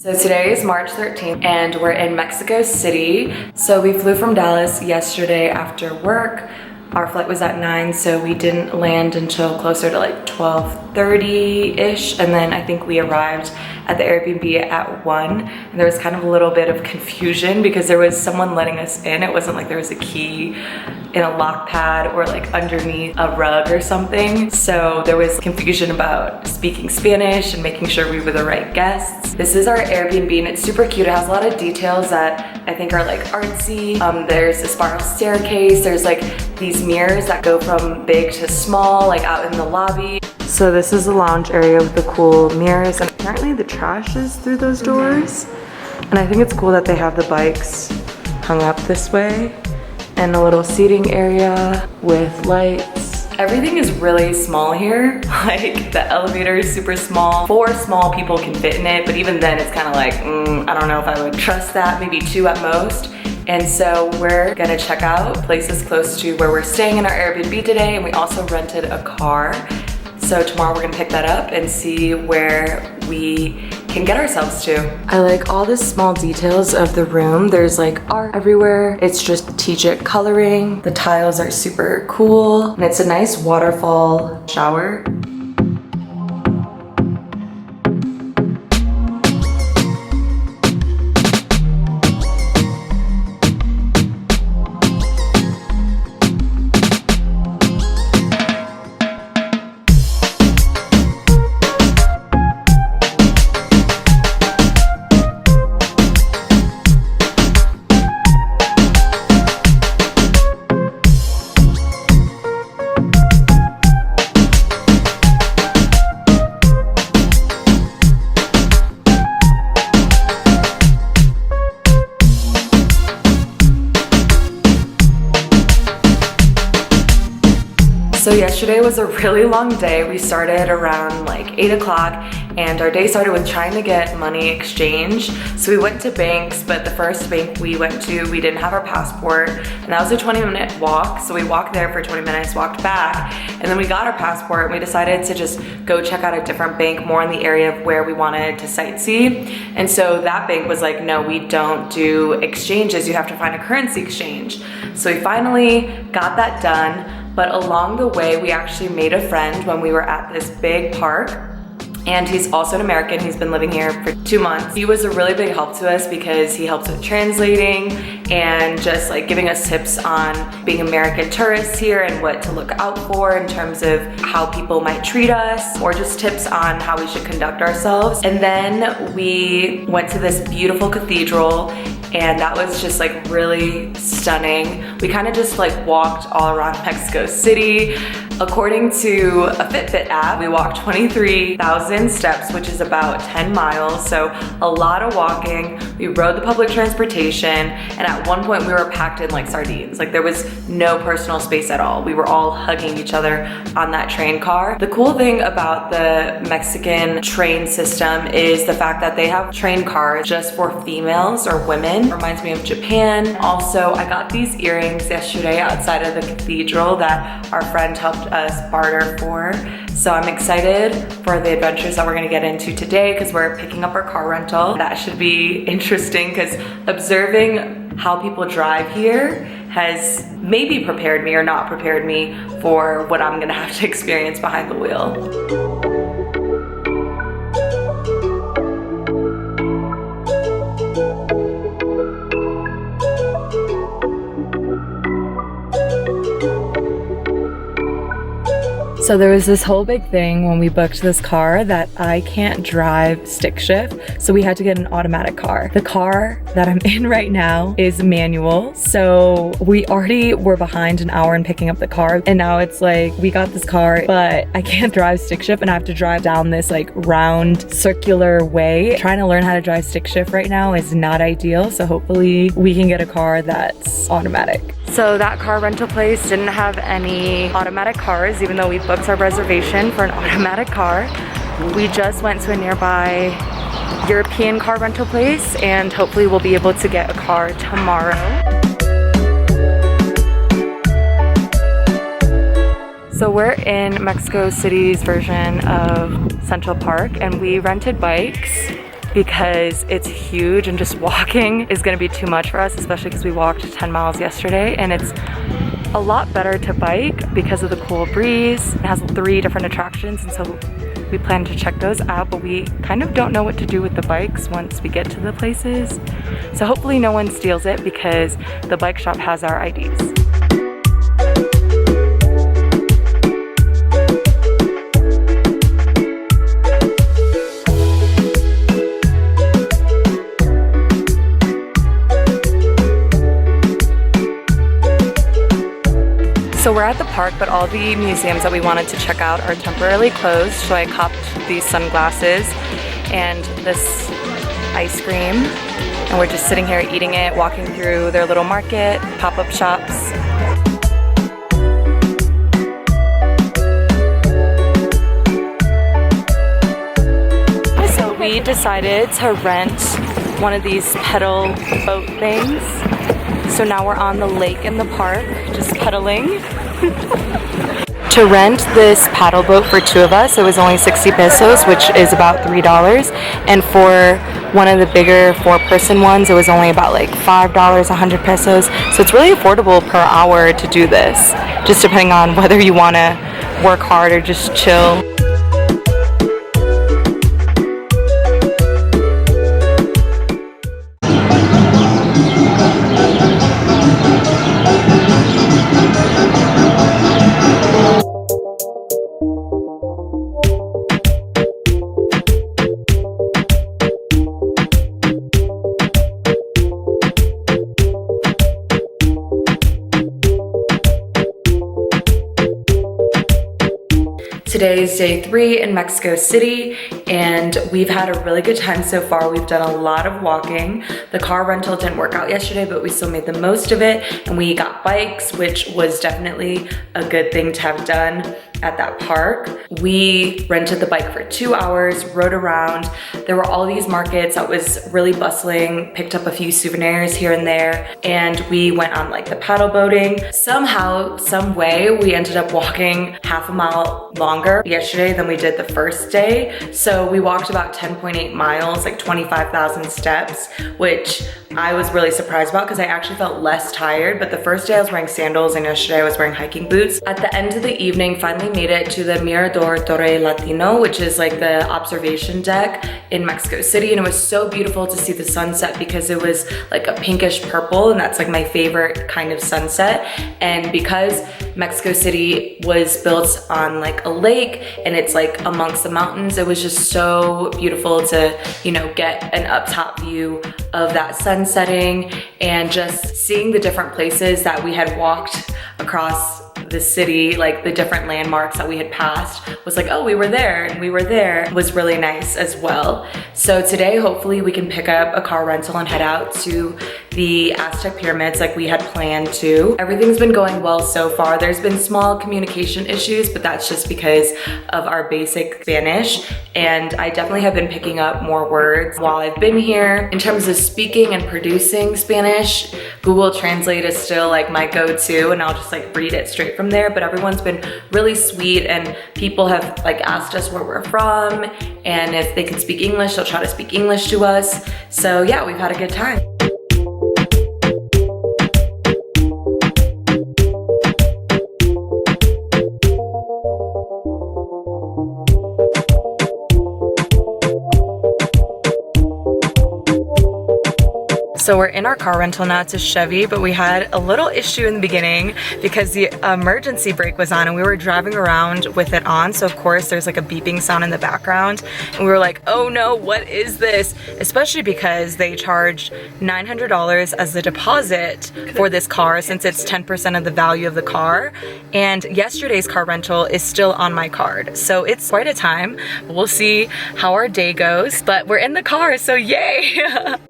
So today is March 13th and we're in Mexico City. So we flew from Dallas yesterday after work. Our flight was at 9, so we didn't land until closer to like 12:30-ish, and then I think we arrived at the Airbnb at 1, and there was kind of a little bit of confusion because there was someone letting us in. It wasn't like there was a key in a lock pad or like underneath a rug or something. So there was confusion about speaking Spanish and making sure we were the right guests. This is our Airbnb and it's super cute. It has a lot of details that I think are like artsy. There's a spiral staircase. There's like these mirrors that go from big to small, like out in the lobby. So this is the lounge area with the cool mirrors, and apparently the trash is through those doors. And I think it's cool that they have the bikes hung up this way, and a little seating area with lights. Everything is really small here. Like the elevator is super small. 4 small people can fit in it, but even then it's kind of like, I don't know if I would trust that, maybe 2 at most. And so we're gonna check out places close to where we're staying in our Airbnb today, and we also rented a car. So tomorrow we're gonna pick that up and see where we can get ourselves to. I like all the small details of the room. There's like art everywhere. It's strategic coloring. The tiles are super cool, and it's a nice waterfall shower. So yesterday was a really long day. We started around like 8 o'clock and our day started with trying to get money exchanged. So we went to banks, but the first bank we went to, we didn't have our passport, and that was a 20-minute walk. So we walked there for 20 minutes, walked back, and then we got our passport and we decided to just go check out a different bank more in the area of where we wanted to sightsee. And so that bank was like, no, we don't do exchanges. You have to find a currency exchange. So we finally got that done. But along the way, we actually made a friend when we were at this big park. And he's also an American. He's been living here for 2 months. He was a really big help to us because he helps with translating and just like giving us tips on being American tourists here and what to look out for in terms of how people might treat us, or just tips on how we should conduct ourselves. And then we went to this beautiful cathedral, and that was just like really stunning. We kind of just like walked all around Mexico City. According to a Fitbit app, we walked 23,000 steps, which is about 10 miles. So a lot of walking. We rode the public transportation, and at one point we were packed in like sardines. Like there was no personal space at all. We were all hugging each other on that train car. The cool thing about the Mexican train system is the fact that they have train cars just for females or women. Reminds me of Japan. Also, I got these earrings yesterday outside of the cathedral that our friend helped us barter for. So I'm excited for the adventures that we're gonna get into today because we're picking up our car rental. That should be interesting because observing how people drive here has maybe prepared me or not prepared me for what I'm gonna have to experience behind the wheel. So there was this whole big thing when we booked this car that I can't drive stick shift, so we had to get an automatic car. The car that I'm in right now is manual, so we already were behind an hour in picking up the car, and now it's like we got this car, but I can't drive stick shift and I have to drive down this like round circular way. Trying to learn how to drive stick shift right now is not ideal, so hopefully we can get a car that's automatic. So that car rental place didn't have any automatic cars, even though we booked our reservation for an automatic car. We just went to a nearby European car rental place, and hopefully we'll be able to get a car tomorrow. So we're in Mexico City's version of Central Park, and we rented bikes because it's huge and just walking is gonna be too much for us, especially because we walked 10 miles yesterday, and it's a lot better to bike because of the cool breeze. It has 3 different attractions, and so we plan to check those out, but we kind of don't know what to do with the bikes once we get to the places. So hopefully no one steals it because the bike shop has our IDs. So we're at the park, but all the museums that we wanted to check out are temporarily closed. So I copped these sunglasses and this ice cream. And we're just sitting here eating it, walking through their little market, pop-up shops. So we decided to rent one of these pedal boat things. So now we're on the lake in the park, just pedaling. To rent this paddle boat for 2 of us, it was only 60 pesos, which is about $3. And for one of the bigger 4-person ones, it was only about like $5, 100 pesos. So it's really affordable per hour to do this, just depending on whether you want to work hard or just chill. Today is day 3 in Mexico City, and we've had a really good time so far. We've done a lot of walking. The car rental didn't work out yesterday, but we still made the most of it, and we got bikes, which was definitely a good thing to have done at that park. We rented the bike for 2 hours, rode around. There were all these markets that was really bustling, picked up a few souvenirs here and there, and we went on like the paddle boating. Somehow, some way, we ended up walking half a mile longer yesterday than we did the first day. So we walked about 10.8 miles, like 25,000 steps, which I was really surprised about because I actually felt less tired. But the first day I was wearing sandals and yesterday I was wearing hiking boots. At the end of the evening, finally made it to the Mirador Torre Latino, which is like the observation deck in Mexico City. And it was so beautiful to see the sunset because it was like a pinkish purple, and that's like my favorite kind of sunset. And because Mexico City was built on like a lake and it's like amongst the mountains, it was just so beautiful to, you know, get an up top view of that sun setting and just seeing the different places that we had walked across the city, like the different landmarks that we had passed was like, oh, we were there and we were there, was really nice as well. So today, hopefully we can pick up a car rental and head out to the Aztec pyramids like we had planned to. Everything's been going well so far. There's been small communication issues, but that's just because of our basic Spanish. And I definitely have been picking up more words while I've been here. In terms of speaking and producing Spanish, Google Translate is still like my go-to, and I'll just like read it straight from there. But everyone's been really sweet, and people have like asked us where we're from, and if they can speak English, they'll try to speak English to us. So yeah, we've had a good time. So we're in our car rental now. It's a Chevy, but we had a little issue in the beginning because the emergency brake was on and we were driving around with it on. So of course there's like a beeping sound in the background. And we were like, oh no, what is this? Especially because they charged $900 as the deposit for this car since it's 10% of the value of the car. And yesterday's car rental is still on my card. So it's quite a time. We'll see how our day goes, but we're in the car, so yay!